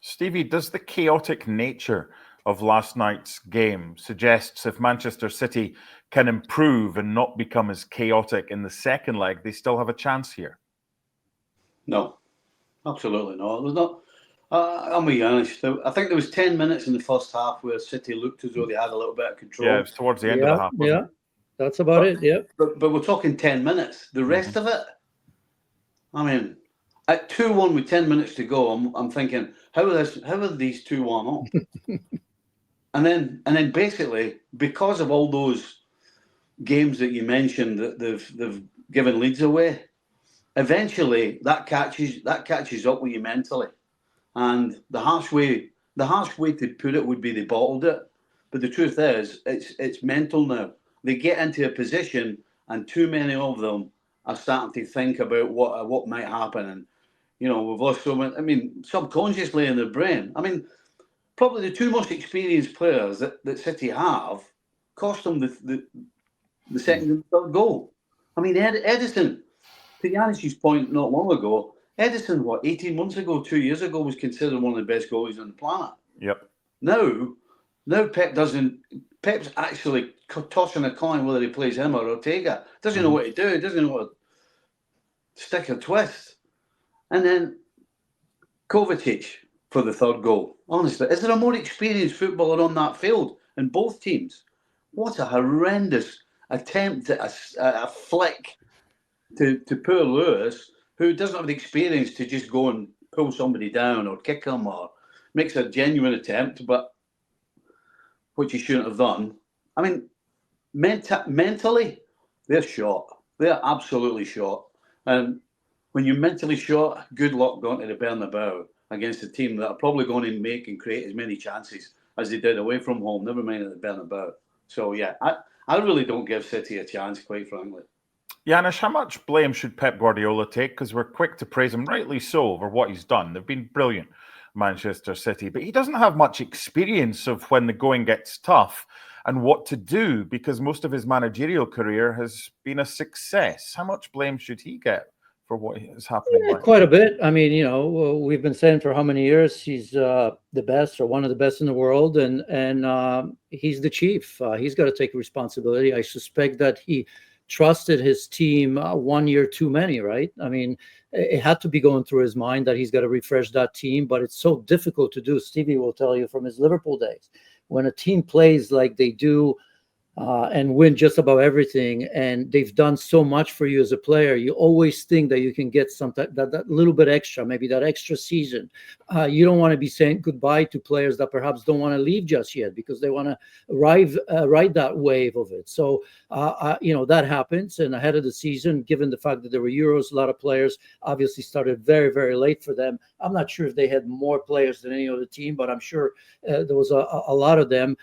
Stevie, does the chaotic nature of last night's game suggests if Manchester City can improve and not become as chaotic in the second leg, they still have a chance here? No, absolutely not. There's not. I'm being honest. I think there was 10 minutes in the first half where City looked as though they had a little bit of control. Yeah, it was towards the end of the half. Yeah, that's about it. Yeah, but we're talking 10 minutes. The rest of it, I mean, at 2-1 with 10 minutes to go, I'm thinking, how are these 2-1 up? and then basically, because of all those games that you mentioned that they've given leads away, eventually that catches up with you mentally. And the harsh way to put it would be they bottled it. But the truth is, it's mental now. They get into a position, and too many of them are starting to think about what might happen. And we've lost so many. I mean, subconsciously in their brain. I mean, probably the two most experienced players that City have cost them the second and third goal. I mean, Edison, to Janusz's point not long ago, Edison, 18 months ago, 2 years ago, was considered one of the best goalies on the planet. Yep. Now Pep's actually tossing a coin whether he plays him or Ortega. Doesn't know what to do. Doesn't know what to stick or twist. And then Kovacic for the third goal. Honestly, is there a more experienced footballer on that field in both teams? What a horrendous attempt at a flick to poor Lewis, who doesn't have the experience to just go and pull somebody down or kick him, or makes a genuine attempt, but which he shouldn't have done. I mean, mentally, they're shot. They're absolutely shot. And when you're mentally shot, good luck going to the Bernabeu against a team that are probably going to make and create as many chances as they did away from home, never mind at the Bernabeu. So, yeah, I really don't give City a chance, quite frankly. Janusz, how much blame should Pep Guardiola take? Because we're quick to praise him, rightly so, for what he's done. They've been brilliant, Manchester City. But he doesn't have much experience of when the going gets tough and what to do, because most of his managerial career has been a success. How much blame should he get for what is happening? Yeah, quite a bit. I mean, we've been saying for how many years he's the best or one of the best in the world, and he's the chief. He's got to take responsibility. I suspect that he trusted his team 1 year too many, right? I mean, it had to be going through his mind that he's got to refresh that team, but it's so difficult to do. Stevie will tell you from his Liverpool days, when a team plays like they do and win just about everything, and they've done so much for you as a player, you always think that you can get something that little bit extra, maybe that extra season. You don't want to be saying goodbye to players that perhaps don't want to leave just yet because they want to ride that wave of it. So that happens. And ahead of the season, given the fact that there were Euros, a lot of players obviously started very, very late for them. I'm not sure if they had more players than any other team, but I'm sure there was a lot of them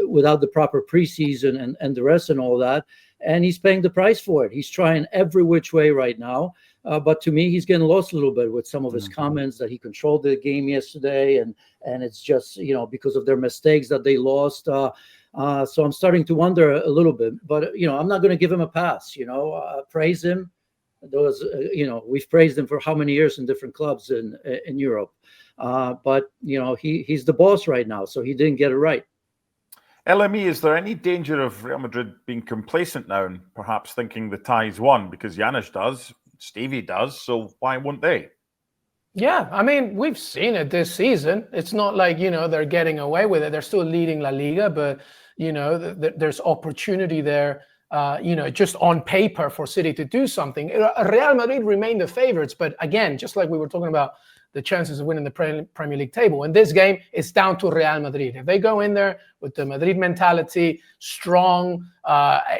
without the proper preseason and the rest and all that. And he's paying the price for it. He's trying every which way right now. But to me, he's getting lost a little bit with some of his comments that he controlled the game yesterday. And it's just, because of their mistakes that they lost. So I'm starting to wonder a little bit. But, I'm not going to give him a pass, praise him. We've praised him for how many years in different clubs in Europe. But, he's the boss right now. So he didn't get it right. LME, is there any danger of Real Madrid being complacent now and perhaps thinking the tie's won? Because Janusz does, Stevie does, so why won't they? Yeah, I mean, we've seen it this season. It's not like, they're getting away with it. They're still leading La Liga, but, there's opportunity there, just on paper for City to do something. Real Madrid remain the favorites, but again, just like we were talking about the chances of winning the Premier League table. In this game, it's down to Real Madrid. If they go in there with the Madrid mentality, strong,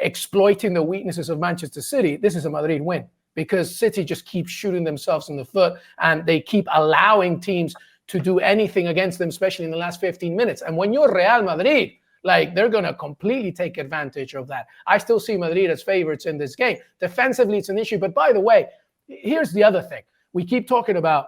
exploiting the weaknesses of Manchester City, this is a Madrid win, because City just keep shooting themselves in the foot and they keep allowing teams to do anything against them, especially in the last 15 minutes. And when you're Real Madrid, they're going to completely take advantage of that. I still see Madrid as favorites in this game. Defensively, it's an issue. But by the way, here's the other thing. We keep talking about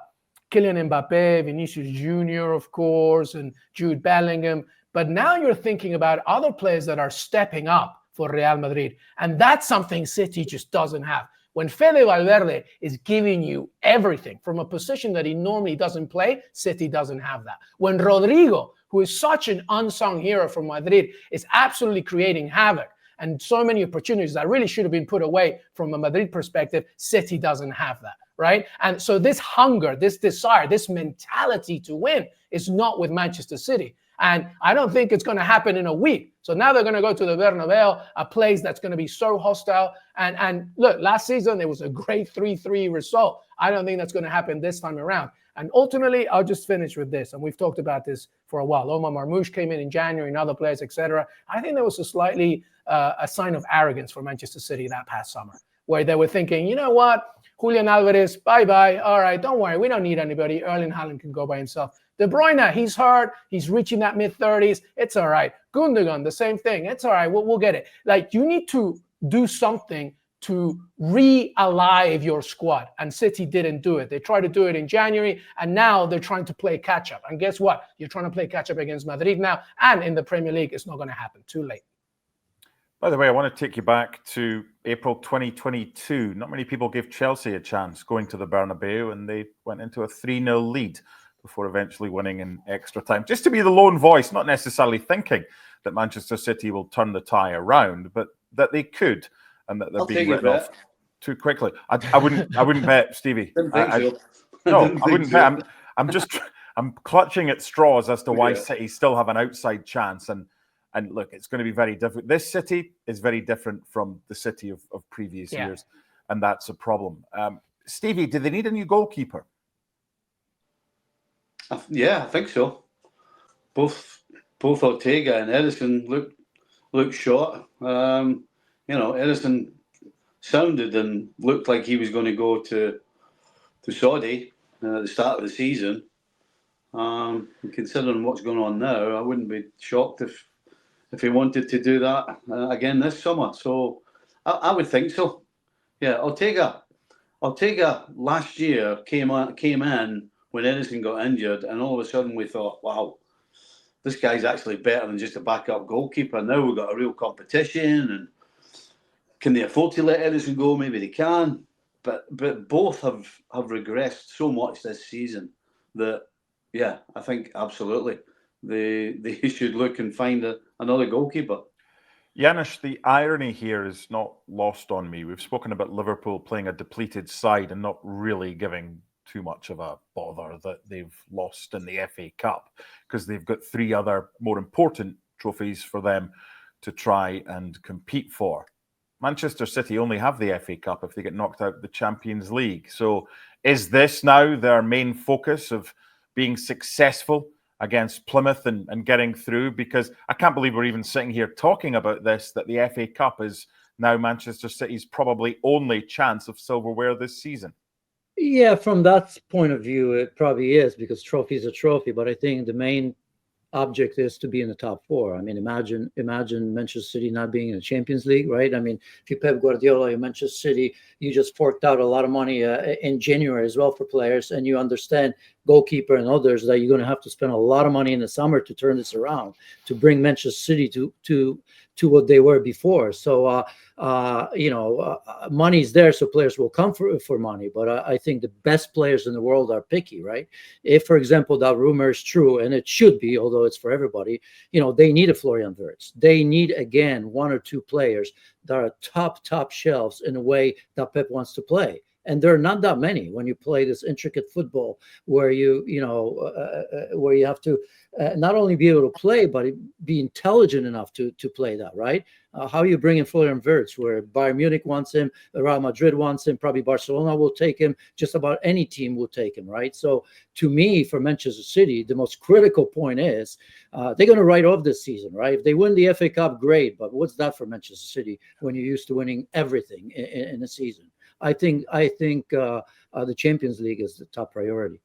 Kylian Mbappe, Vinicius Jr., of course, and Jude Bellingham. But now you're thinking about other players that are stepping up for Real Madrid. And that's something City just doesn't have. When Fede Valverde is giving you everything from a position that he normally doesn't play, City doesn't have that. When Rodrigo, who is such an unsung hero for Madrid, is absolutely creating havoc and so many opportunities that really should have been put away from a Madrid perspective, City doesn't have that, right? And so this hunger, this desire, this mentality to win is not with Manchester City. And I don't think it's going to happen in a week. So now they're going to go to the Bernabeu, a place that's going to be so hostile. And look, last season, it was a great 3-3 result. I don't think that's going to happen this time around. And ultimately, I'll just finish with this. And we've talked about this for a while. Omar Marmoush came in January and other players, etc. I think there was a slightly a sign of arrogance for Manchester City that past summer, where they were thinking, you know what, Julian Alvarez, bye-bye. All right, don't worry. We don't need anybody. Erling Haaland can go by himself. De Bruyne, he's hurt. He's reaching that mid-30s. It's all right. Gundogan, the same thing. It's all right. We'll get it. Like, you need to do something to re-alive your squad. And City didn't do it. They tried to do it in January, and now they're trying to play catch-up. And guess what? You're trying to play catch-up against Madrid now, and in the Premier League, it's not going to happen. Too late. By the way, I want to take you back to April 2022. Not many people gave Chelsea a chance going to the Bernabeu, and they went into a 3-0 lead before eventually winning in extra time. Just to be the lone voice, not necessarily thinking that Manchester City will turn the tie around, but that they could, and that they're being written off too quickly. I wouldn't bet, Stevie. I wouldn't bet. I'm clutching at straws as to why City still have an outside chance. And look, it's going to be very different. This City is very different from the City of previous years, and that's a problem. Stevie, do they need a new goalkeeper? Yeah, I think so. Both Ortega and Ederson look short. Ederson sounded and looked like he was going to go to Saudi at the start of the season. Considering what's going on now, I wouldn't be shocked if he wanted to do that again this summer. So I would think so. Yeah, Ortega last year came in when Ederson got injured, and all of a sudden we thought, wow, this guy's actually better than just a backup goalkeeper. Now we've got a real competition, and can they afford to let Ederson go? Maybe they can, but both have regressed so much this season that, yeah, I think absolutely they should look and find another goalkeeper. Janusz, the irony here is not lost on me. We've spoken about Liverpool playing a depleted side and not really giving too much of a bother that they've lost in the FA Cup, because they've got 3 other more important trophies for them to try and compete for. Manchester City only have the FA Cup if they get knocked out of the Champions League. So is this now their main focus of being successful against Plymouth and getting through? Because I can't believe we're even sitting here talking about this, that the FA Cup is now Manchester City's probably only chance of silverware this season. Yeah, from that point of view, it probably is, because trophy is a trophy. But I think the main object is to be in the top 4. I mean, imagine Manchester City not being in the Champions League, right? I mean, if you Pep Guardiola, you Manchester City, you just forked out a lot of money in January as well for players, and you understand goalkeeper and others that you're going to have to spend a lot of money in the summer to turn this around, to bring Manchester City to what they were before. So money's there, so players will come for money. But I think the best players in the world are picky, right? If, for example, that rumor is true, and it should be, although it's for everybody, they need a Florian Wirtz. They need, again, 1 or 2 players that are top shelves in a way that Pep wants to play. And there are not that many when you play this intricate football where where you have to not only be able to play, but be intelligent enough to play that, right? How you bring in Florian Wirtz, where Bayern Munich wants him, Real Madrid wants him, probably Barcelona will take him, just about any team will take him, right? So to me, for Manchester City, the most critical point is they're going to write off this season, right? If they win the FA Cup, great, but what's that for Manchester City when you're used to winning everything in a season? I think the Champions League is the top priority.